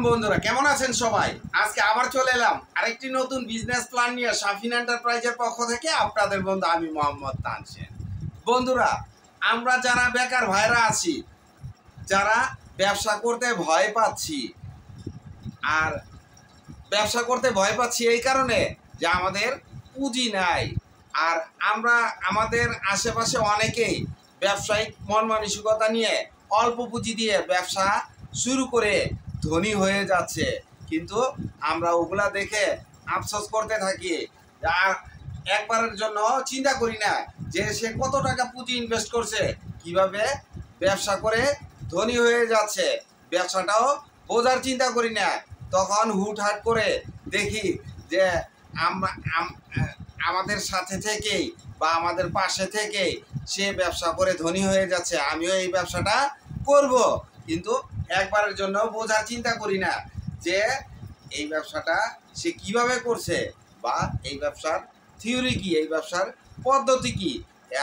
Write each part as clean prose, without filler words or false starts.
বন্ধুরা, কেমন আছেন সবাই? আজকে আবার চলে এলাম আরেকটি নতুন বিজনেস প্ল্যান নিয়ে শাফিন এন্টারপ্রাইজের পক্ষ থেকে আপনাদের বন্ধু আমি মোহাম্মদ তানসেন। বন্ধুরা, আমরা যারা বেকার ভাইরা আছি, যারা ব্যবসা করতে ভয় পাচ্ছি, আর ব্যবসা করতে ভয় পাচ্ছি এই কারণে যে আমাদের পুঁজি নাই। আর আমরা আমাদের আশেপাশে অনেকেই ব্যবসায়িক মন মানসিকতা নিয়ে অল্প পুঁজি দিয়ে ব্যবসা শুরু করে ধনী হয়ে যাচ্ছে, কিন্তু আমরা ওগুলা দেখে আফসোস করতে থাকি। আর একবারের জন্য চিন্তা করি না যে সে কত টাকা পুঁজি ইনভেস্ট করছে, কিভাবে ব্যবসা করে ধনী হয়ে যাচ্ছে, ব্যবসাটাও বোঝার চিন্তা করি না। তখন হুটহাট করে দেখি যে আমরা আমাদের সাথে থেকেই বা আমাদের পাশে থেকেই সে ব্যবসা করে ধনী হয়ে যাচ্ছে, আমিও এই ব্যবসাটা করব, কিন্তু একবারের জন্য বোঝার চিন্তা করি না যে এই ব্যবসাটা সে কিভাবে করছে, বা এই ব্যবসার থিওরি কি, এই ব্যবসার পদ্ধতি কি,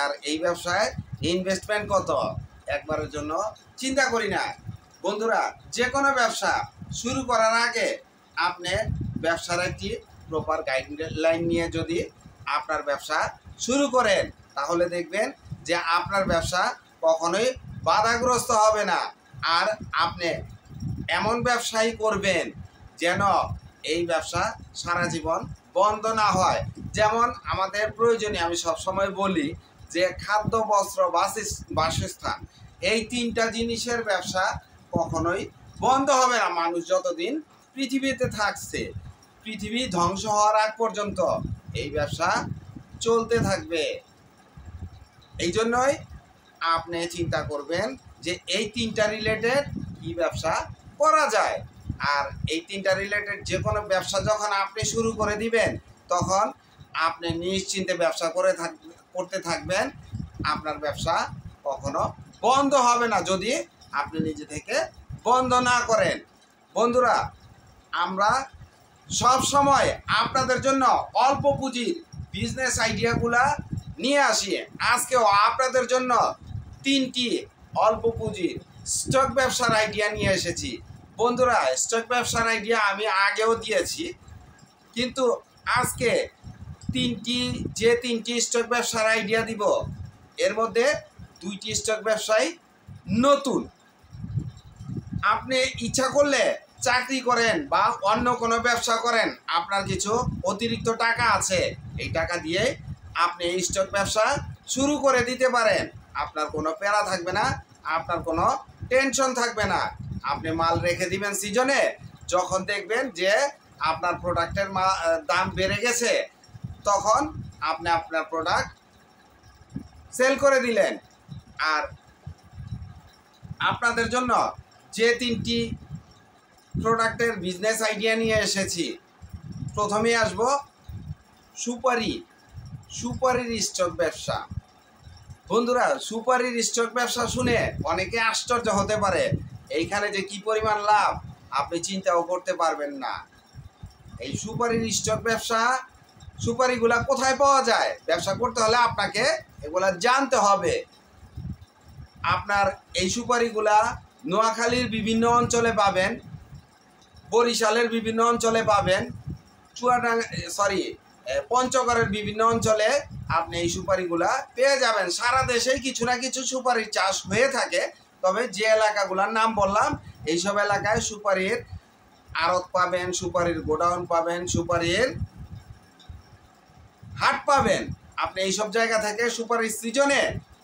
আর এই ব্যবসায় ইনভেস্টমেন্ট কত, একবারের জন্য চিন্তা করি না। বন্ধুরা, যে কোনো ব্যবসা শুরু করার আগে আপনি ব্যবসার একটি প্রপার গাইডলাইন নিয়ে যদি আপনার ব্যবসা শুরু করেন, তাহলে দেখবেন যে আপনার ব্যবসা কখনোই বাধাগ্রস্ত হবে না। আর আপনি এমন ব্যবসাই করবেন যেন এই ব্যবসা সারা জীবন বন্ধ না হয়। যেমন আমাদের প্রয়োজনীয়, আমি সবসময় বলি যে খাদ্য, বস্ত্র, বাসস্থান, এই তিনটা জিনিসের ব্যবসা কখনোই বন্ধ হবে না। মানুষ যতদিন পৃথিবীতে থাকছে, পৃথিবী ধ্বংস হওয়ার আগ পর্যন্ত এই ব্যবসা চলতে থাকবে। এই জন্যই আপনি চিন্তা করবেন যে এই তিনটা রিলেটেড কি ব্যবসা করা যায়। আর এই তিনটা রিলেটেড যে কোনো ব্যবসা যখন আপনি শুরু করে দিবেন, তখন আপনি নিশ্চিন্তে ব্যবসা করতে থাকবেন। আপনার ব্যবসা কখনো বন্ধ হবে না যদি আপনি নিজে থেকে বন্ধ না করেন। বন্ধুরা, আমরা সব সময় আপনাদের জন্য অল্প পুঁজির বিজনেস আইডিয়াগুলা নিয়ে আসি। আজকেও আপনাদের জন্য 3টি অল্প পুঁজির স্টক ব্যবসার আইডিয়া নিয়ে এসেছি। বন্ধুরা, স্টক ব্যবসার আইডিয়া আমি আগেও দিয়েছি, কিন্তু আজকে যে তিনটি স্টক ব্যবসার আইডিয়া দিব, এর মধ্যে 2টি স্টক ব্যবসায় নতুন। আপনি ইচ্ছা করলে চাকরি করেন বা অন্য কোনো ব্যবসা করেন, আপনার কিছু অতিরিক্ত টাকা আছে, এই টাকা দিয়ে আপনি এই স্টক ব্যবসা শুরু করে দিতে পারেন। আপনার কোনো প্যারা থাকবে না, আপনার কোনো টেনশন থাকবে না। আপনি মাল রেখে দিবেন সিজনে, যখন দেখবেন যে আপনার প্রোডাক্টের দাম বেড়ে গেছে, তখন আপনি আপনার প্রোডাক্ট সেল করে দিলেন। আর আপনাদের জন্য যে 3টি প্রোডাক্টের বিজনেস আইডিয়া নিয়ে এসেছি, প্রথমেই আসব সুপারির স্টক ব্যবসা। বন্ধুরা, সুপারির স্টক ব্যবসা শুনে অনেকে আশ্চর্য হতে পারে, এইখানে যে কি পরিমাণ লাভ আপনি চিন্তাও করতে পারবেন না। এই সুপারির স্টক ব্যবসা, সুপারিগুলা কোথায় পাওয়া যায়? ব্যবসা করতে হলে আপনাকে এগুলা জানতে হবে। আপনার এই সুপারিগুলা নোয়াখালীর বিভিন্ন অঞ্চলে পাবেন, বরিশালের বিভিন্ন অঞ্চলে পাবেন, পঞ্চগড়ের বিভিন্ন অঞ্চলে আপনি এই সুপারিগুলা পেয়ে যাবেন। সারা দেশেই কিছু না কিছু সুপারির চাষ হয়ে থাকে, তবে যে এলাকাগুলোর নাম বললাম, এইসব এলাকায় সুপারির আড়ত পাবেন, সুপারির গোডাউন পাবেন, সুপারির হাট পাবেন। আপনি এইসব জায়গা থেকে সুপারির সিজনে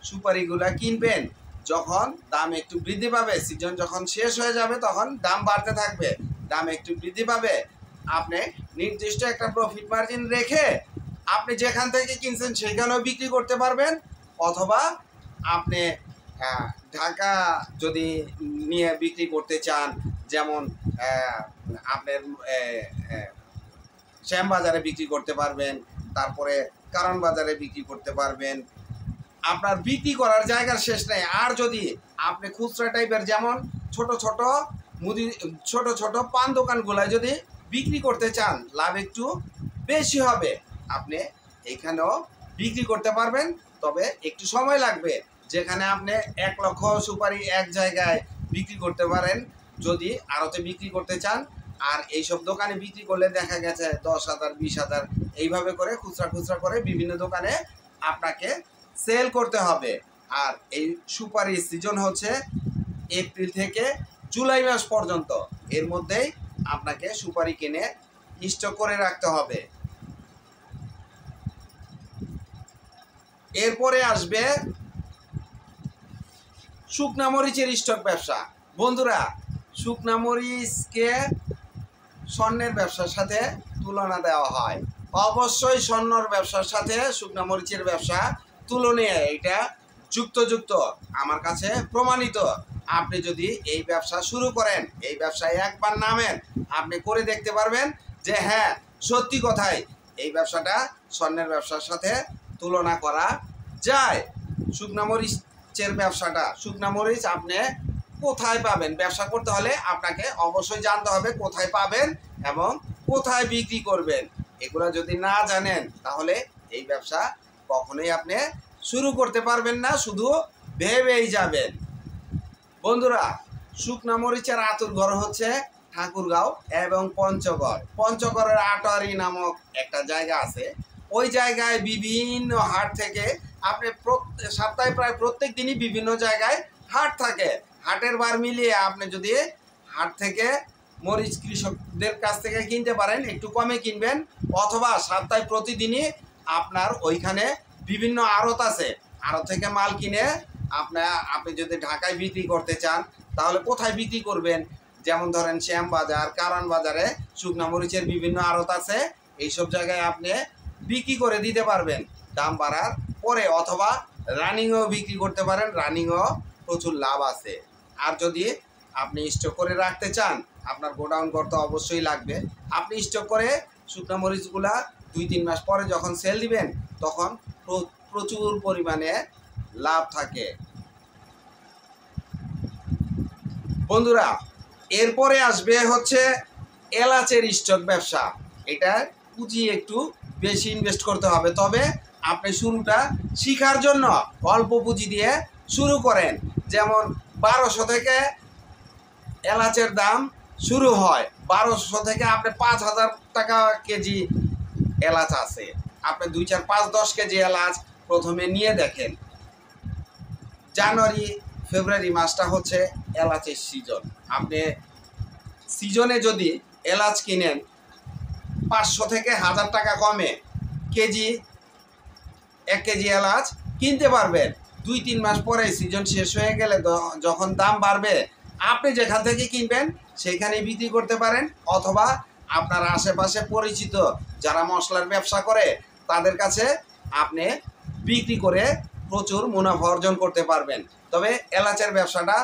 সুপারিগুলা কিনবেন। যখন দাম একটু বৃদ্ধি পাবে, সিজন যখন শেষ হয়ে যাবে, তখন দাম বাড়তে থাকবে, দাম একটু বৃদ্ধি পাবে, আপনি নির্দিষ্ট একটা প্রফিট মার্জিন রেখে আপনি যেখান থেকে কিনছেন সেখানেও বিক্রি করতে পারবেন। অথবা আপনি ঢাকা যদি নিয়ে বিক্রি করতে চান, যেমন আপনার শ্যামবাজারে বিক্রি করতে পারবেন, তারপরে কারণ বাজারে বিক্রি করতে পারবেন। আপনার বিক্রি করার জায়গার শেষ নেই। আর যদি আপনি খুচরা টাইপের, যেমন ছোট ছোট পান দোকানগুলায় যদি বিক্রি করতে চান, লাভ একটু বেশি হবে, আপনি এখানেও বিক্রি করতে পারবেন। তবে একটু সময় লাগবে। যেখানে আপনি 1 লক্ষ সুপারি এক জায়গায় বিক্রি করতে পারেন যদি আড়তে বিক্রি করতে চান। আর এইসব দোকানে বিক্রি করলে দেখা গেছে 10,000 20,000 এইভাবে করে খুচরা খুচরা করে বিভিন্ন দোকানে আপনাকে সেল করতে হবে। আর এই সুপারির সিজন হচ্ছে এপ্রিল থেকে জুলাই মাস পর্যন্ত, এর মধ্যেই আপনাকে সুপারি কিনে স্টক করে রাখতে হবে। এরপরে আসবে শুকনা মরিচের স্টক ব্যবসা। বন্ধুরা, শুকনা মরিচকে স্বর্ণের ব্যবসার সাথে তুলনা দেওয়া হয়। অবশ্যই স্বর্ণর ব্যবসার সাথে শুকনা মরিচের ব্যবসা তুলনীয়, এটা যুক্ত আমার কাছে প্রমাণিত। আপনি যদি এই ব্যবসা শুরু করেন, এই ব্যবসায় একবার নামেন, আপনি করে দেখতে পারবেন যে হ্যাঁ সত্যি কথাই এই ব্যবসাটা স্বর্ণের ব্যবসার সাথে তুলনা করা যায়। শুকনা মরিচের ব্যবসাটা, শুকনা মরিচ আপনি কোথায় পাবেন? ব্যবসা করতে হলে আপনাকে অবশ্যই জানতে হবে কোথায় পাবেন এবং কোথায় বিক্রি করবেন। এগুলো যদি না জানেন তাহলে এই ব্যবসা কখনোই আপনি শুরু করতে পারবেন না, শুধু ভেবেই যাবেন। বন্ধুরা, শুকনা মরিচের আতুর ঘর হচ্ছে ঠাকুরগাঁও এবং পঞ্চগড়। পঞ্চগড়ের আটোয়ারি নামক একটা জায়গা আছে। ওই জায়গায় বিভিন্ন হাট থেকে আপনি সপ্তাহে প্রায় প্রত্যেক দিনই বিভিন্ন জায়গায় হাট থাকে। হাটের বার মিলিয়ে আপনি যদি হাট থেকে মরিচ কৃষকদের কাছ থেকে কিনতে পারেন, একটু কমে কিনবেন, অথবা সপ্তাহে প্রতিদিনই আপনার ওইখানে বিভিন্ন আড়ত আছে, আড়ত থেকে মাল কিনে আপনি যদি ঢাকায় বিক্রি করতে চান তাহলে কোথায় বিক্রি করবেন? যেমন ধরেন শ্যামবাজার, কারণ বাজারে শুকনা মরিচের বিভিন্ন আড়ত আছে, এইসব জায়গায় আপনি বিক্রি করে দিতে পারবেন দাম বাড়ার পরে, অথবা রানিংও বিক্রি করতে পারেন, রানিংও প্রচুর লাভ আছে। আর যদি আপনি স্টক করে রাখতে চান, আপনার গোডাউন করতে অবশ্যই লাগবে। আপনি স্টক করে শুকনা মরিচগুলা 2-3 মাস পরে যখন সেল দিবেন তখন প্রচুর পরিমাণে লাভ থাকে। বন্ধুরা, এরপরে আসবে হচ্ছে এলাচের স্টক ব্যবসা। এটা পুঁজি একটু বেশি ইনভেস্ট করতে হবে, তবে আপনি শুরুটা শিখার জন্য অল্প পুঁজি দিয়ে শুরু করেন। যেমন 1200 থেকে এলাচের দাম শুরু হয়, 1200 থেকে আপনি 5,000 টাকা কেজি এলাচ আছে। আপনি 2, 4, 5, 10 কেজি এলাচ প্রথমে নিয়ে দেখেন। জানুয়ারি ফেব্রুয়ারি মাসটা হচ্ছে এলাচের সিজন। আপনি সিজনে যদি এলাচ কিনেন 500 থেকে 1000 টাকা কমে কেজি 1 কেজি এলাচ কিনতে পারবেন। 2-3 মাস পরে সিজন শেষ হয়ে গেলে যখন দাম বাড়বে, আপনি যেখান থেকে কিনবেন সেইখানেই বিক্রি করতে পারেন, অথবা আপনার আশেপাশে পরিচিত যারা মশলার ব্যবসা করে তাদের কাছে আপনি বিক্রি করে প্রচুর মুনাফা অর্জন করতে পারবেন। তবে এলাচের ব্যবসাটা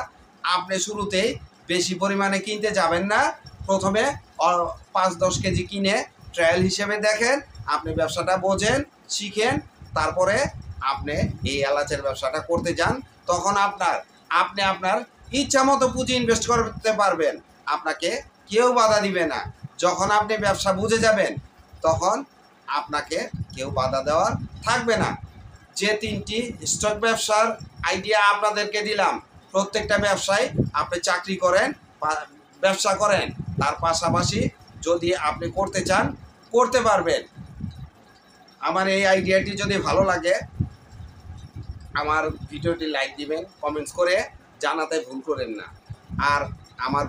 আপনি শুরুতেই বেশি পরিমাণে কিনতে যাবেন না। প্রথমে 5-10 কেজি কিনে ট্রায়াল হিসেবে দেখেন, আপনি ব্যবসাটা বোঝেন, শিখেন, তারপরে আপনি এই এলাচের ব্যবসাটা করতে যান। তখন আপনি আপনার ইচ্ছা মতো পুঁজি ইনভেস্ট করতে পারবেন, আপনাকে কেউ বাধা দিবে না। যখন আপনি ব্যবসা বুঝে যাবেন তখন আপনাকে কেউ বাধা দেওয়ার থাকবে না। যে 3টি স্টক ব্যবসার আইডিয়া আপনাদেরকে দিলাম, প্রত্যেকটা ব্যবসায় আপনি চাকরি করেন, ব্যবসা করেন, তার পাশাপাশি যদি আপনি করতে চান করতে পারবেন। আমার এই আইডিয়াটি যদি ভালো লাগে আমার ভিডিওটি লাইক দিবেন, কমেন্টস করে জানাতে ভুল করেন না। আর আমার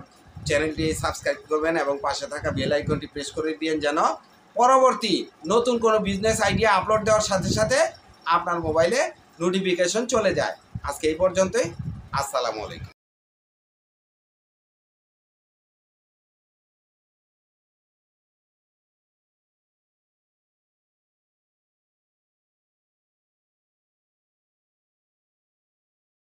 চ্যানেলটি সাবস্ক্রাইব করবেন এবং পাশে থাকা বেল আইকনটি প্রেস করে দিন, যেন পরবর্তী নতুন কোনো বিজনেস আইডিয়া আপলোড দেওয়ার সাথে সাথে আপনার মোবাইলে নোটিফিকেশন চলে যায়। আজকে এই পর্যন্তই। আসসালামু আলাইকুম।